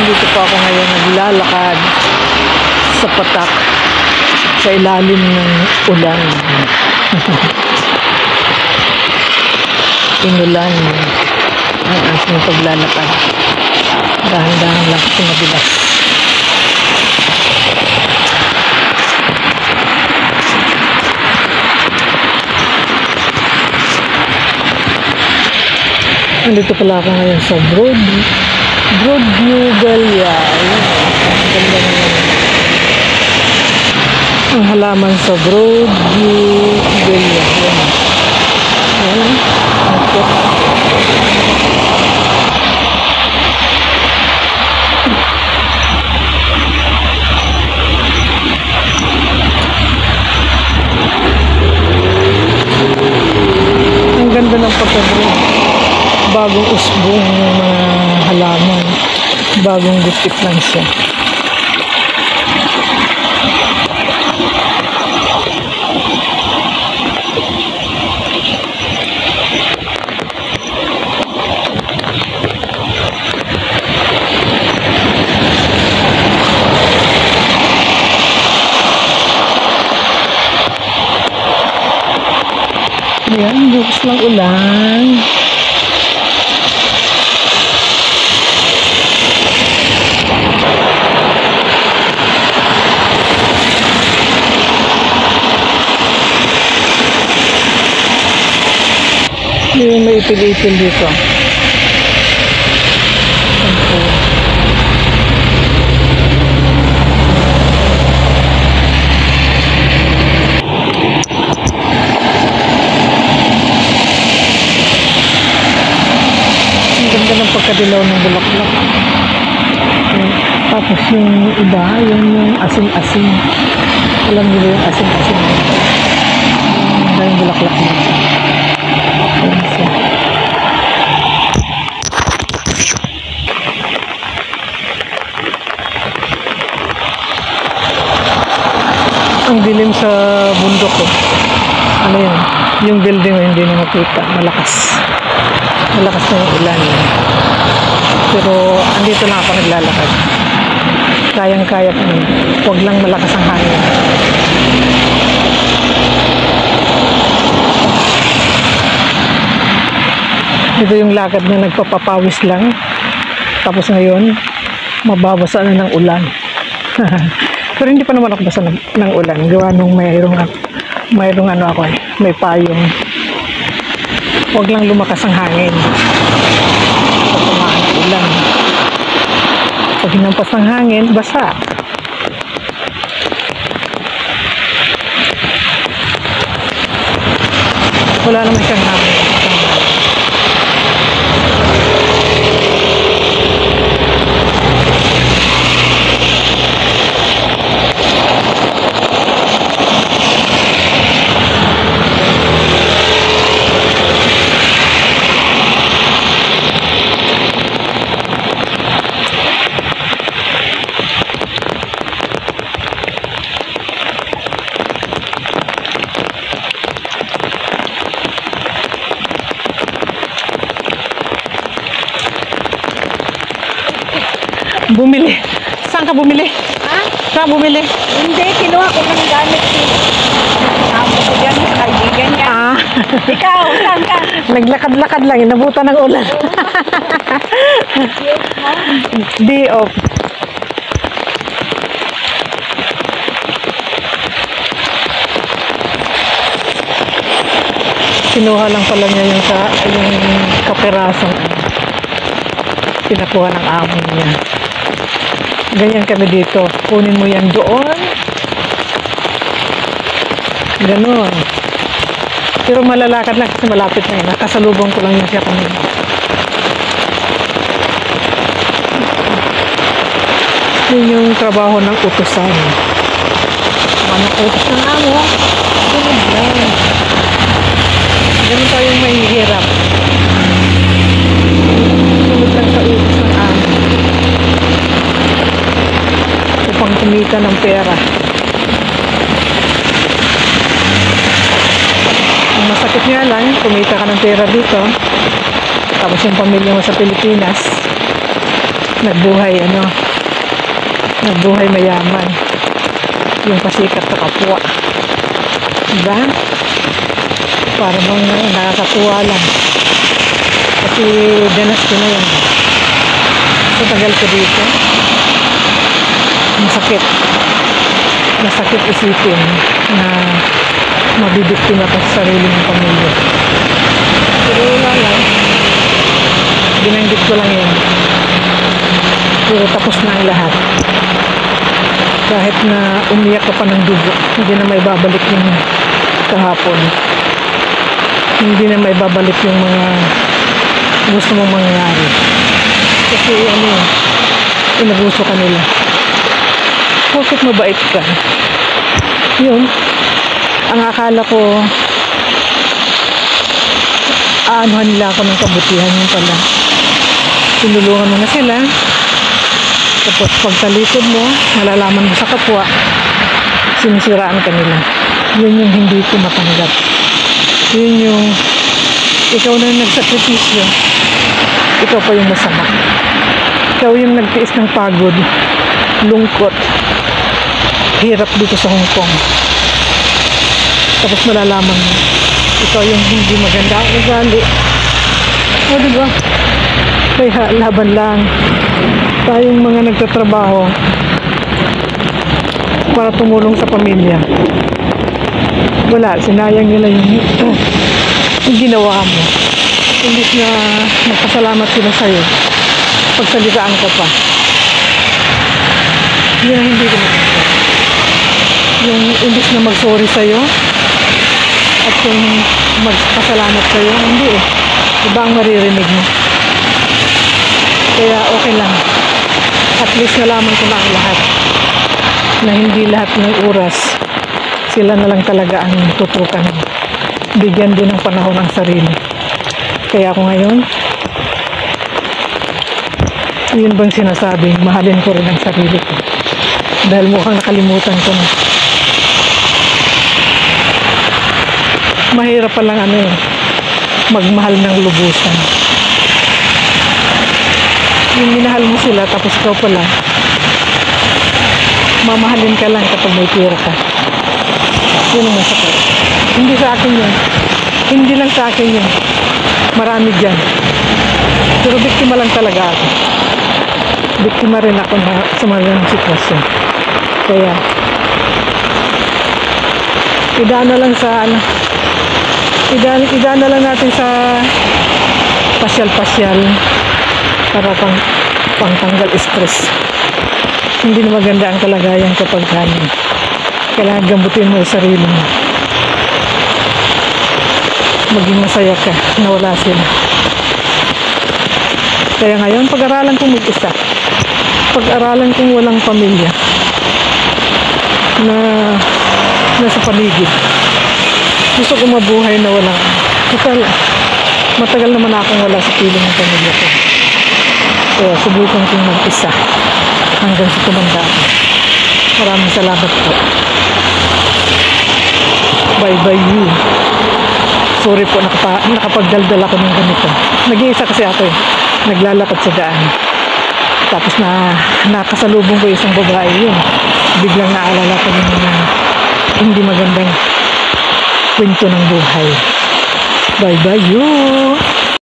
Nandito po ako ngayon naglalakad sa patak sa ilalim ng ulan. Inulan ang aking paglalakad. Dahan-dahan lang kasi mabilas. Nandito pala ako ngayon sa Broadview Gallia. Ganda naman ang halaman sa Broadview Gallia. Ayan. Ang ganda ng pagkabroad. Bagong usbong ng mga halaman. Bagong gupit lang siya. Ayan, bukas lang ulan. Hindi yung may ipil-ipil dito. Ang ganda ng pagkadilaw ng bulaklak. Tapos yung iba, yung asin-asin. Alam niyo yung asin-asin. Ang ganda yung bulaklak nito. Ang dilim sa bundok ko. Ano yan? Yung building hindi na makita. Malakas na yung ulan. Pero andito lang ako naglalakad. Kayang-kaya pa nun. Huwag lang malakas ang hangin. Ito yung lakad na nagpapapawis lang. Tapos ngayon, mababasa na ng ulan. Pero hindi pa naman ako basa ng ulan. Gawa nung mayroong ano ako eh. May payong. Huwag lang lumakas ang hangin. Pag tumaan ang ulan. Pag hinampas ng hangin, basa. Wala naman siyang hangin. Bumili. Saan ka bumili? Ha? Saan bumili? Hindi, kinuha ko ng gamit ko. Amo ko dyan sa kaibigan niya. Ah. Ikaw, saan ka? Naglakad-lakad lang. Inabutan ng ulan. Day off. Kinuha lang pala niya yung kapirasong pinakuha ng amo niya. Ganyan kami dito. Kunin mo yan doon. Ganon. Pero malalakad lang kasi malapit na yun. Nakasalubong ko lang yun siya kanina. Yun yung trabaho ng utusan. Anong utos ng amo? Ganun lang. Ganun tayong mahihirap. Sunod lang sa utos ng amo. Upang kumita ng pera. Ang masakit nga lang, kumita ka ng pera dito. Tapos yung pamilya mo sa Pilipinas, nagbuhay nagbuhay mayaman. Yung pasikat sa kapwa. Diba? Para bang nakakatuwa lang. Kasi danas ko na yan. Sa tagal ko dito. Masakit isipin na mabibiktima pa sa sarili ng pamilya. Pero wala lang. Binanggit ko lang yun. Pero tapos na ang lahat. Kahit na umiyak ka pa ng dugo, hindi na may babalik yung kahapon. Hindi na may babalik yung mga gusto mong mangyari. Kasi inabuso ka nila. Bakit mabait ka? Yun. Ang akala ko, aanuhan nila ako ng kabutihan yun pala. Tinulungan mo na sila. Tapos pagtalikod mo, malalaman mo sa kapwa, sinisiraan ka nila. Yun yung hindi ko matanggap. Yun yung ikaw na nagsakripisyo, ikaw pa yung masama. Ikaw yung nagtiis ng pagod, lungkot, hirap dito sa Hong Kong. Tapos malalaman mo, ikaw yung hindi maganda ang ugali. O diba? Kaya laban lang. Tayong mga nagtatrabaho para tumulong sa pamilya. Wala, sinayang nila yung ginawa mo. Imbis na magpasalamat sila sa'yo, pagsalitaan ka pa. Yun ang hindi ko matanggap. Yung imbis na mag-sorry sa'yo at yung magpasalamat sa'yo, hindi eh. Iba ang maririnig mo. Kaya okay lang. At least nalaman ko na ang lahat. Na hindi lahat ng oras sila na lang talaga ang tutukan. Bigyan din ng panahon ang sarili. Kaya ako ngayon, yun bang sinasabi, mahalin ko rin ang sarili ko. Dahil mukhang nakalimutan ko na. Mahirap palang magmahal ng lubusan. Yung minahal mo sila, tapos ikaw pala, mamahalin ka lang kapag may pira ka. Yun ang masakit. Hindi sa akin yun. Hindi lang sa akin yun. Marami dyan. Pero biktima lang talaga ako. Biktima rin ako sa mga sitwasyon. Kaya, idaan na lang natin sa pasyal-pasyal para pangtanggal stress. Hindi na maganda ang kalagayan kapag kailangan gambutin mo yung sarili mo. Maging masaya ka na wala sila. Kaya ngayon, pag-aralan kong mag-isa. Pag-aralan kong walang pamilya na nasa paligid. Gusto ko mabuhay na walang. Matagal naman akong wala sa piling ng pamilya ko. Kaya subukan kong mag-isa hanggang sa tumanda ako. Maraming salamat po. Bye-bye you. Sorry po, nakapagdaldal ako ng ganito. Nag-iisa kasi ako eh. Naglalakad sa daan. Tapos nakasalubong ko isang babae yun. Biglang naalala ko yung mga hindi magandang kwento ng buhay. Bye-bye you.